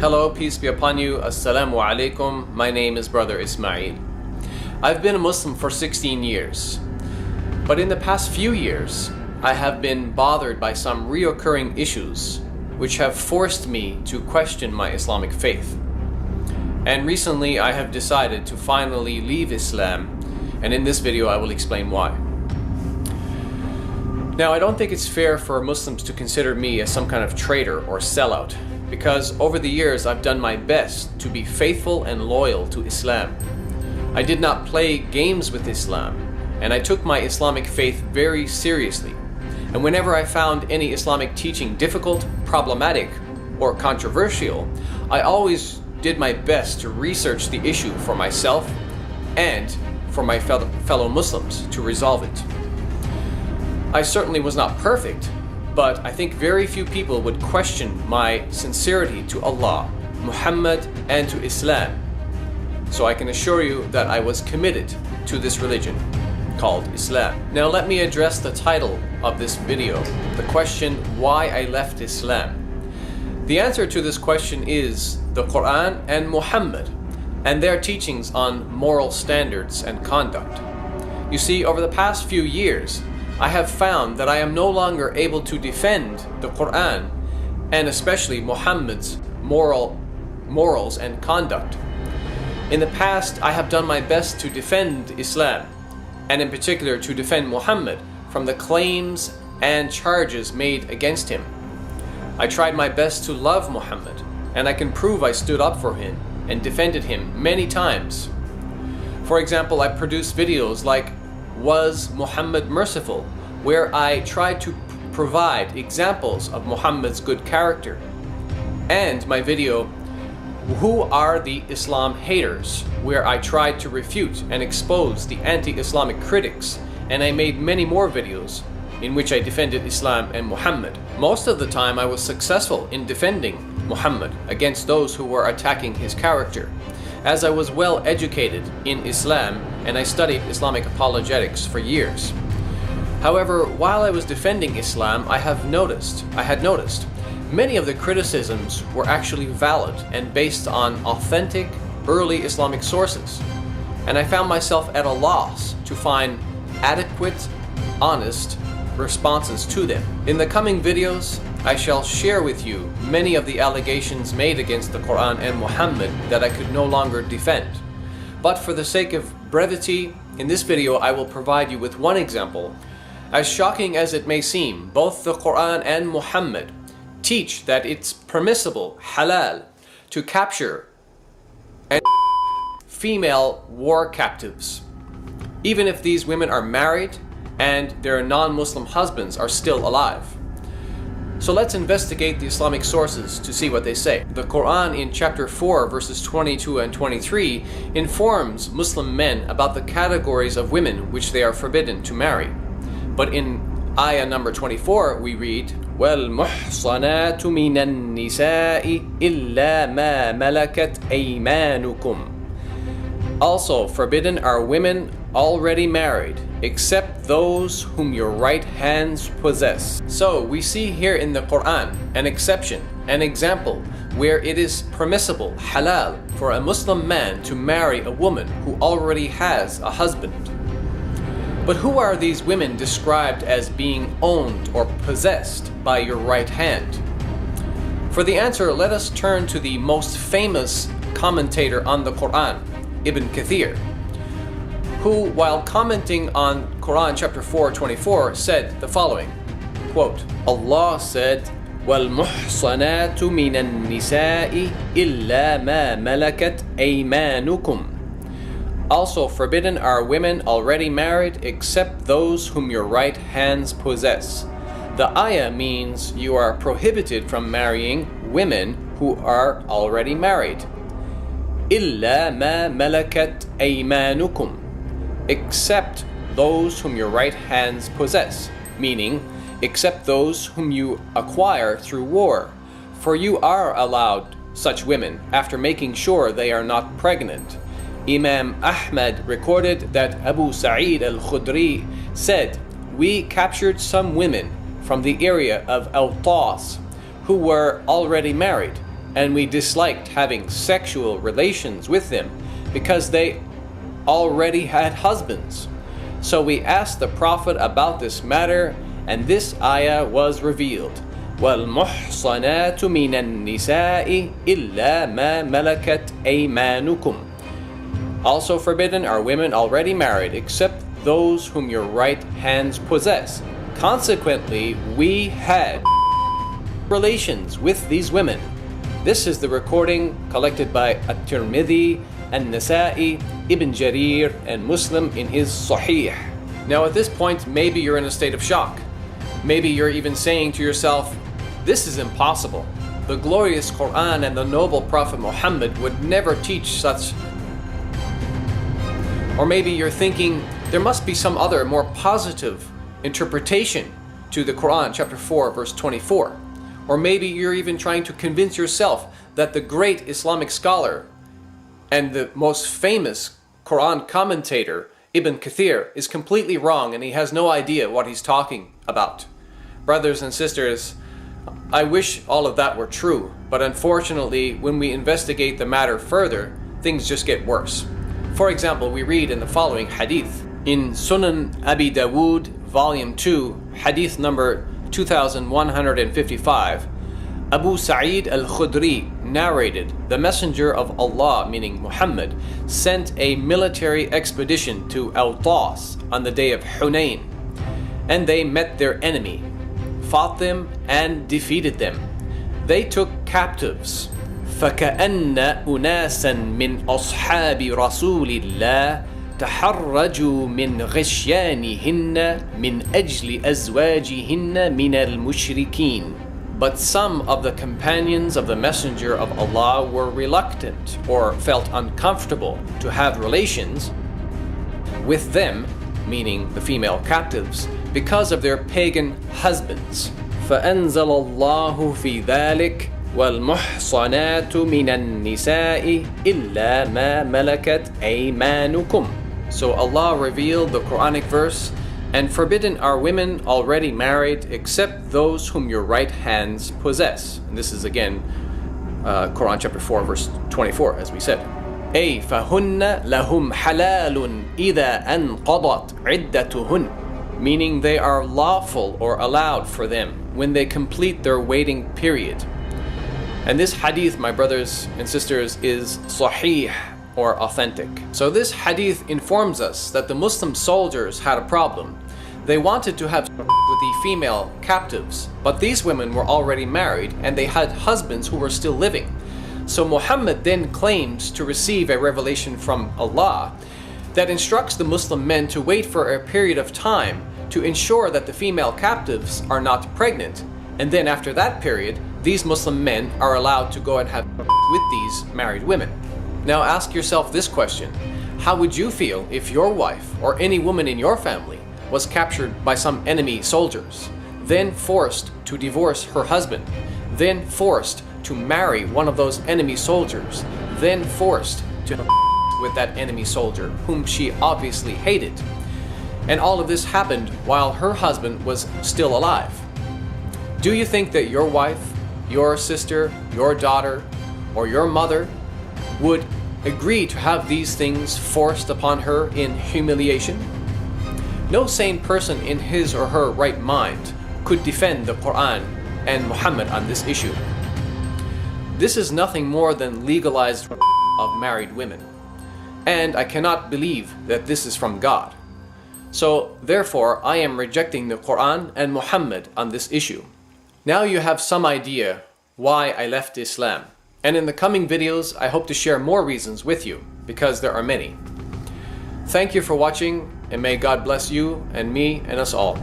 Hello, peace be upon you. Assalamu alaikum. My name is Brother Ismail. I've been a Muslim for 16 years, but in the past few years, I have been bothered by some reoccurring issues which have forced me to question my Islamic faith. And recently I have decided to finally leave Islam, and in this video I will explain why. Now, I don't think it's fair for Muslims to consider me as some kind of traitor or sellout, because over the years I've done my best to be faithful and loyal to Islam. I did not play games with Islam, and I took my Islamic faith very seriously. And whenever I found any Islamic teaching difficult, problematic, or controversial, I always did my best to research the issue for myself and for my fellow Muslims to resolve it. I certainly was not perfect, but I think very few people would question my sincerity to Allah, Muhammad, and to Islam. So I can assure you that I was committed to this religion called Islam. Now let me address the title of this video, the question, why I left Islam. The answer to this question is the Quran and Muhammad and their teachings on moral standards and conduct. You see, over the past few years, I have found that I am no longer able to defend the Quran and especially Muhammad's morals and conduct. In the past, I have done my best to defend Islam, and in particular to defend Muhammad from the claims and charges made against him. I tried my best to love Muhammad, and I can prove I stood up for him and defended him many times. For example, I produced videos like Was Muhammad Merciful?, where I tried to provide examples of Muhammad's good character, and my video Who Are the Islam Haters?, where I tried to refute and expose the anti-Islamic critics, and I made many more videos in which I defended Islam and Muhammad. Most of the time I was successful in defending Muhammad against those who were attacking his character, as I was well educated in Islam and I studied Islamic apologetics for years. However, while I was defending Islam, I had noticed many of the criticisms were actually valid and based on authentic early Islamic sources, and I found myself at a loss to find adequate, honest responses to them. In the coming videos, I shall share with you many of the allegations made against the Quran and Muhammad that I could no longer defend. But for the sake of brevity, in this video I will provide you with one example. As shocking as it may seem, both the Quran and Muhammad teach that it's permissible, halal, to capture and female war captives, even if these women are married and their non-Muslim husbands are still alive. So let's investigate the Islamic sources to see what they say. The Quran in chapter 4 verses 22 and 23 informs Muslim men about the categories of women which they are forbidden to marry. But in ayah number 24 we read, وَالْمُحْصَنَاتُ مِنَ النِّسَاءِ إِلَّا مَا مَلَكَتْ أَيْمَانُكُمْ. Also forbidden are women already married, except those whom your right hands possess. So we see here in the Quran an exception, an example where it is permissible, halal, for a Muslim man to marry a woman who already has a husband. But who are these women described as being owned or possessed by your right hand? For the answer, let us turn to the most famous commentator on the Quran, Ibn Kathir, who, while commenting on Quran chapter 4:24, said the following, quote, Allah said, وَالْمُحْصَنَاتُ مِنَ النِّسَاءِ إِلَّا مَا مَلَكَتْ أَيْمَانُكُمْ. Also forbidden are women already married except those whom your right hands possess. The ayah means you are prohibited from marrying women who are already married. إِلَّا مَا مَلَكَتْ أَيْمَانُكُمْ, except those whom your right hands possess, meaning except those whom you acquire through war, for you are allowed such women after making sure they are not pregnant. Imam Ahmad recorded that Abu Sa'id al-Khudri said, "We captured some women from the area of Awtas who were already married, and we disliked having sexual relations with them because they already had husbands. So we asked the Prophet about this matter, and this ayah was revealed. وَالْمُحْصَنَاتُ مِنَ النِّسَاءِ إِلَّا مَا مَلَكَتْ أَيْمَانُكُمْ. Also forbidden are women already married, except those whom your right hands possess. Consequently, we had relations with these women. This is the recording collected by At-Tirmidhi, An-Nasa'i, Ibn Jarir, and Muslim in his Sahih. Now at this point, maybe you're in a state of shock. Maybe you're even saying to yourself, this is impossible. The glorious Quran and the noble Prophet Muhammad would never teach such. Or maybe you're thinking, there must be some other more positive interpretation to the Quran, chapter 4, verse 24. Or maybe you're even trying to convince yourself that the great Islamic scholar and the most famous Quran commentator, Ibn Kathir, is completely wrong and he has no idea what he's talking about. Brothers and sisters, I wish all of that were true, but unfortunately, when we investigate the matter further, things just get worse. For example, we read in the following hadith. In Sunan Abi Dawood, volume 2, hadith number 2155, Abu Sa'id al-Khudri narrated, the Messenger of Allah, meaning Muhammad, sent a military expedition to Awtas on the day of Hunayn, and they met their enemy, fought them, and defeated them. They took captives. فَكَأَنَّ أُنَاسًا مِّنْ أَصْحَابِ رَسُولِ اللَّهِ تحرجوا من غشيانهن من أجل أزواجهن من المشركين. But some of the companions of the Messenger of Allah were reluctant or felt uncomfortable to have relations with them, meaning the female captives, because of their pagan husbands. فأنزل الله في ذلك والمحصنات من النساء إلا ما ملكت أيمانكم. So Allah revealed the Quranic verse, and forbidden are women already married except those whom your right hands possess. And this is again Quran chapter 4 verse 24, as we said. أي فهن لهم حلال إذا أنقضت عدتهن, meaning they are lawful or allowed for them when they complete their waiting period. And this hadith, my brothers and sisters, is sahih, or authentic. So this hadith informs us that the Muslim soldiers had a problem. They wanted to have with the female captives, but these women were already married and they had husbands who were still living. So Muhammad then claims to receive a revelation from Allah that instructs the Muslim men to wait for a period of time to ensure that the female captives are not pregnant, and then after that period, these Muslim men are allowed to go and have with these married women. Now ask yourself this question: how would you feel if your wife or any woman in your family was captured by some enemy soldiers, then forced to divorce her husband, then forced to marry one of those enemy soldiers, then forced to with that enemy soldier whom she obviously hated? And all of this happened while her husband was still alive. Do you think that your wife, your sister, your daughter, or your mother would agree to have these things forced upon her in humiliation? No sane person in his or her right mind could defend the Quran and Muhammad on this issue. This is nothing more than legalized of married women, and I cannot believe that this is from God. So therefore, I am rejecting the Quran and Muhammad on this issue. Now you have some idea why I left Islam. And in the coming videos, I hope to share more reasons with you, because there are many. Thank you for watching, and may God bless you and me and us all.